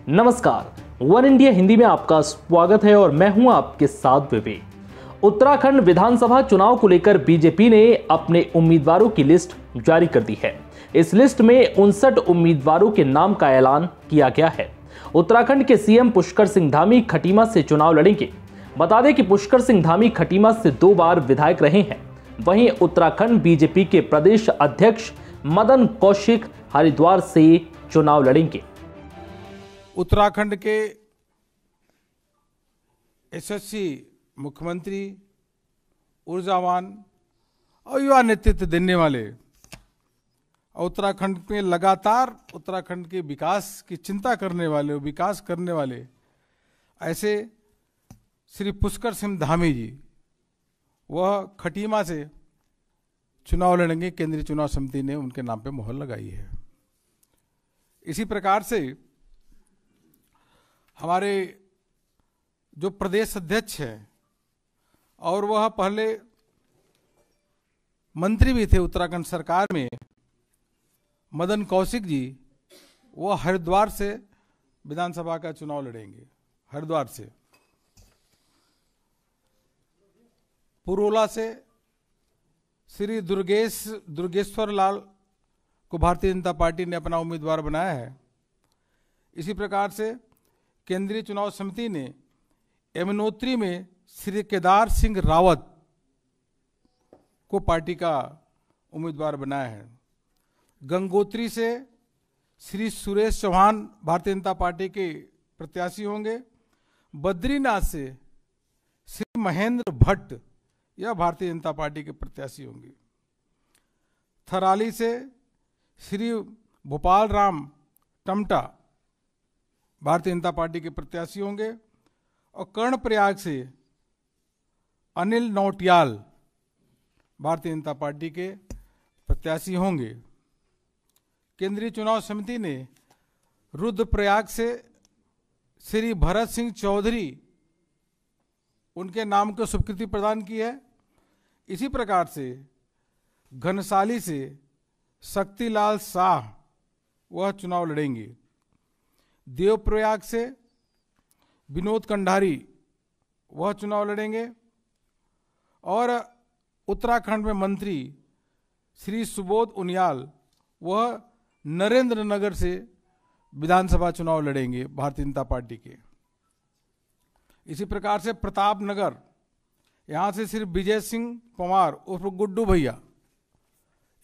नमस्कार, one India Hindi में आपका स्वागत है और मैं हूं आपके साथ विवेक। उत्तराखंड विधानसभा चुनाव को लेकर बीजेपी ने अपने उम्मीदवारों की लिस्ट जारी कर दी है। इस लिस्ट में 59 उम्मीदवारों के नाम का ऐलान किया गया है। उत्तराखंड के सीएम पुष्कर सिंह धामी खटीमा से चुनाव लड़ेंगे। बता दें कि पुष्कर सिंह धामी खटीमा से 2 बार विधायक रहे हैं। वहीं उत्तराखंड बीजेपी के प्रदेश अध्यक्ष मदन कौशिक हरिद्वार से चुनाव लड़ेंगे। उत्तराखंड के यशस्वी मुख्यमंत्री, ऊर्जावान और युवा नेतृत्व देने वाले, उत्तराखंड में लगातार उत्तराखंड के विकास की चिंता करने वाले, विकास करने वाले ऐसे श्री पुष्कर सिंह धामी जी, वह खटीमा से चुनाव लड़ेंगे। केंद्रीय चुनाव समिति ने उनके नाम पे मोहर लगाई है। इसी प्रकार से हमारे जो प्रदेश अध्यक्ष हैं और वह पहले मंत्री भी थे उत्तराखंड सरकार में, मदन कौशिक जी, वो हरिद्वार से विधानसभा का चुनाव लड़ेंगे। हरिद्वार से। पुरोला से श्री दुर्गेश्वर लाल को भारतीय जनता पार्टी ने अपना उम्मीदवार बनाया है। इसी प्रकार से केंद्रीय चुनाव समिति ने यमुनोत्री में श्री केदार सिंह रावत को पार्टी का उम्मीदवार बनाया है। गंगोत्री से श्री सुरेश चौहान भारतीय जनता पार्टी के प्रत्याशी होंगे। बद्रीनाथ से श्री महेंद्र भट्ट, यह भारतीय जनता पार्टी के प्रत्याशी होंगे। थराली से श्री भोपाल राम टमटा भारतीय जनता पार्टी के प्रत्याशी होंगे। और कर्णप्रयाग से अनिल नौटियाल भारतीय जनता पार्टी के प्रत्याशी होंगे। केंद्रीय चुनाव समिति ने रुद्रप्रयाग से श्री भरत सिंह चौधरी, उनके नाम को स्वीकृति प्रदान की है। इसी प्रकार से घनसाली से शक्तिलाल शाह, वह चुनाव लड़ेंगे। देवप्रयाग से विनोद कंडारी, वह चुनाव लड़ेंगे। और उत्तराखंड में मंत्री श्री सुबोध उनियाल, वह नरेंद्र नगर से विधानसभा चुनाव लड़ेंगे भारतीय जनता पार्टी के। इसी प्रकार से प्रतापनगर, यहाँ से श्री विजय सिंह पंवार उर्फ गुड्डू भैया,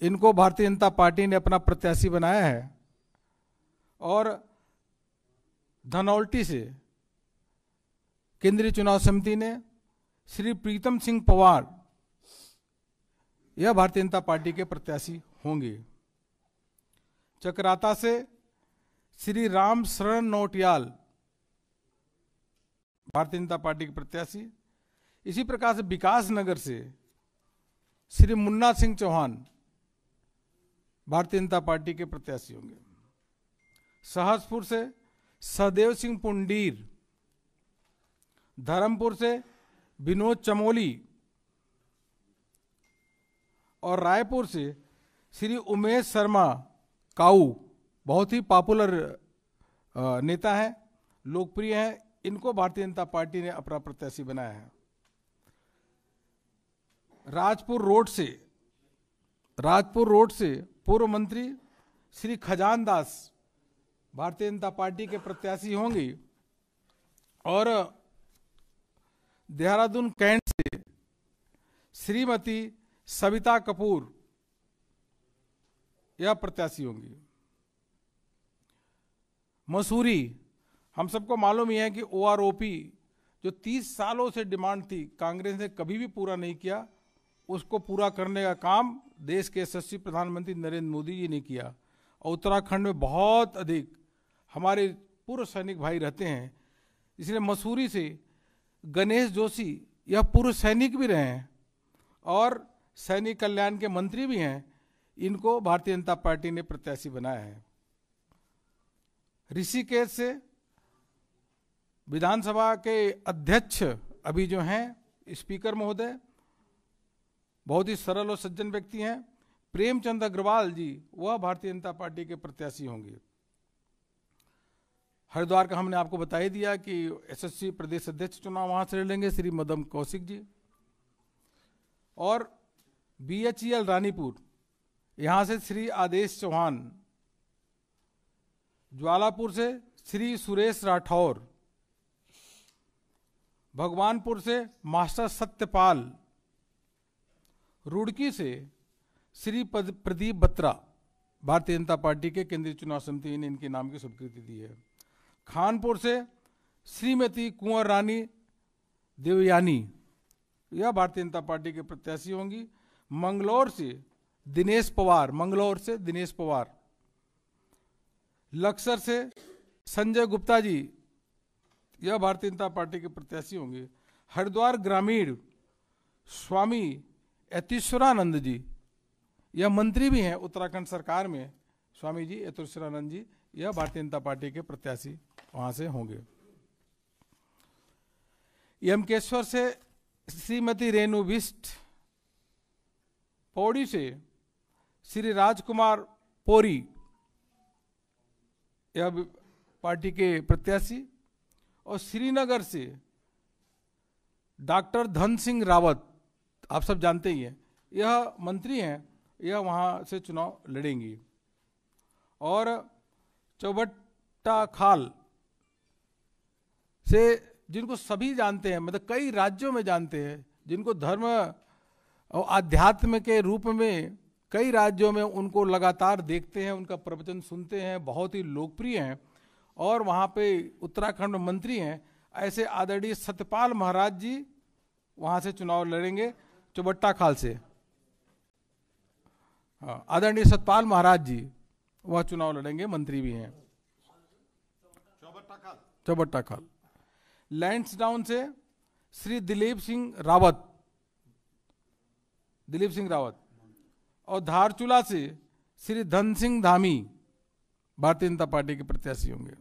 इनको भारतीय जनता पार्टी ने अपना प्रत्याशी बनाया है। और धनौल्टी से केंद्रीय चुनाव समिति ने श्री प्रीतम सिंह पवार, यह भारतीय जनता पार्टी के प्रत्याशी होंगे। चकराता से श्री राम शरण नौटियाल, भारतीय जनता पार्टी के प्रत्याशी। इसी प्रकार से विकास नगर से श्री मुन्ना सिंह चौहान भारतीय जनता पार्टी के प्रत्याशी होंगे। सहसपुर से सदेव सिंह पुंडीर, धर्मपुर से विनोद चमोली और रायपुर से श्री उमेश शर्मा काऊ, बहुत ही पॉपुलर नेता हैं, लोकप्रिय हैं। इनको भारतीय जनता पार्टी ने अपना प्रत्याशी बनाया है। राजपुर रोड से पूर्व मंत्री श्री खजान दास भारतीय जनता पार्टी के प्रत्याशी होंगे। और देहरादून कैंट से श्रीमती सविता कपूर, यह प्रत्याशी होंगी। मसूरी, हम सबको मालूम ही है कि OROP जो 30 सालों से डिमांड थी, कांग्रेस ने कभी भी पूरा नहीं किया। उसको पूरा करने का काम देश के यशस्वी प्रधानमंत्री नरेंद्र मोदी जी ने किया। और उत्तराखंड में बहुत अधिक हमारे पूर्व सैनिक भाई रहते हैं, इसलिए मसूरी से गणेश जोशी, यह पूर्व सैनिक भी रहे हैं और सैनिक कल्याण के मंत्री भी हैं। इनको भारतीय जनता पार्टी ने प्रत्याशी बनाया है। ऋषिकेश से विधानसभा के अध्यक्ष अभी जो हैं स्पीकर महोदय, बहुत ही सरल और सज्जन व्यक्ति हैं, प्रेमचंद अग्रवाल जी, वह भारतीय जनता पार्टी के प्रत्याशी होंगे। हरिद्वार का हमने आपको बता ही दिया कि एसएससी प्रदेश अध्यक्ष चुनाव वहां से लड़ेंगे श्री मदन कौशिक जी। और BHEL रानीपुर यहां से श्री आदेश चौहान, ज्वालापुर से श्री सुरेश राठौर, भगवानपुर से मास्टर सत्यपाल, रुड़की से श्री प्रदीप बत्रा, भारतीय जनता पार्टी के केंद्रीय चुनाव समिति ने इनके नाम की स्वीकृति दी है। खानपुर से श्रीमती कुंवर रानी देवयानी, यह भारतीय जनता पार्टी के प्रत्याशी होंगी। मंगलौर से दिनेश पवार, लक्सर से संजय गुप्ता जी, यह भारतीय जनता पार्टी के प्रत्याशी होंगे। हरिद्वार ग्रामीण स्वामी यतीश्वरानंद जी, यह मंत्री भी हैं उत्तराखंड सरकार में, स्वामी जी यतीश्वरानंद जी, यह भारतीय जनता पार्टी के प्रत्याशी वहां से होंगे। यमकेश्वर से श्रीमती रेणु बिष्ट, पौड़ी से श्री राजकुमार पोरी, यह पार्टी के प्रत्याशी। और श्रीनगर से डॉक्टर धन सिंह रावत, आप सब जानते ही हैं, यह मंत्री हैं, यह वहां से चुनाव लड़ेंगी। और चौबट्टा खाल से, जिनको सभी जानते हैं, मतलब कई राज्यों में जानते हैं, जिनको धर्म और आध्यात्म के रूप में कई राज्यों में उनको लगातार देखते हैं, उनका प्रवचन सुनते हैं, बहुत ही लोकप्रिय हैं और वहाँ पे उत्तराखंड में मंत्री हैं, ऐसे आदरणीय सत्यपाल महाराज जी वहाँ से चुनाव लड़ेंगे चौबट्टा खाल से। हाँ, आदरणीय सत्यपाल महाराज जी वह चुनाव लड़ेंगे, मंत्री भी हैं। चौबट्टा खाल। लैंसडाउन से श्री दिलीप सिंह रावत और धारचूला से श्री धन सिंह धामी भारतीय जनता पार्टी के प्रत्याशी होंगे।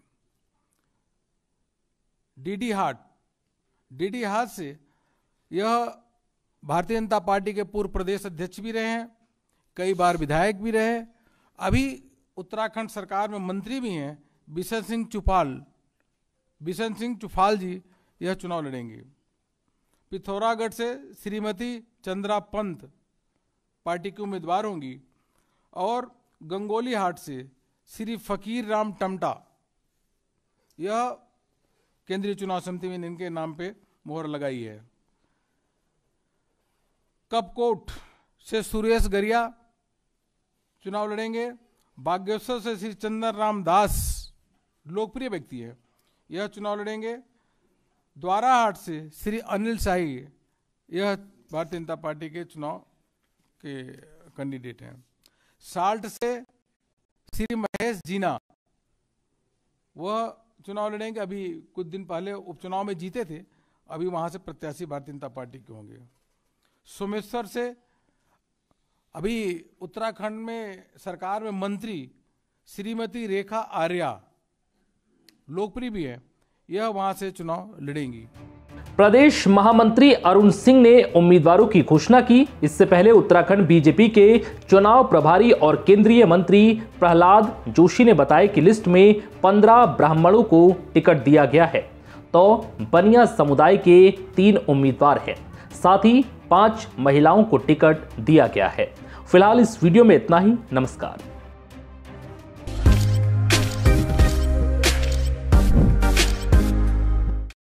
डीडी हाट से यह भारतीय जनता पार्टी के पूर्व प्रदेश अध्यक्ष भी रहे हैं, कई बार विधायक भी रहे, अभी उत्तराखंड सरकार में मंत्री भी हैं, बिशन सिंह चुफाल जी यह चुनाव लड़ेंगे। पिथौरागढ़ से श्रीमती चंद्रा पंत पार्टी की उम्मीदवार होंगी। और गंगोली हाट से श्री फकीर राम टमटा, यह केंद्रीय चुनाव समिति में इनके नाम पे मोहर लगाई है। कपकोट से सुरेश गरिया चुनाव लड़ेंगे। बागेश्वर से श्री चंदन राम दास, लोकप्रिय व्यक्ति है, यह चुनाव लड़ेंगे। द्वाराहाट से श्री अनिल शाही, यह भारतीय जनता पार्टी के चुनाव के कैंडिडेट हैं। साल्ट से श्री महेश जीना, वह चुनाव लड़ेंगे, अभी कुछ दिन पहले उपचुनाव में जीते थे, अभी वहां से प्रत्याशी भारतीय जनता पार्टी के होंगे। सोमेश्वर से अभी उत्तराखंड में सरकार में मंत्री श्रीमती रेखा आर्या, लोकप्रिय भी है, यह वहां से चुनाव लड़ेंगी। प्रदेश महामंत्री अरुण सिंह ने उम्मीदवारों की घोषणा की। इससे पहले उत्तराखंड बीजेपी के चुनाव प्रभारी और केंद्रीय मंत्री प्रहलाद जोशी ने बताया कि लिस्ट में 15 ब्राह्मणों को टिकट दिया गया है, तो बनिया समुदाय के 3 उम्मीदवार हैं, साथ ही 5 महिलाओं को टिकट दिया गया है। फिलहाल इस वीडियो में इतना ही। नमस्कार।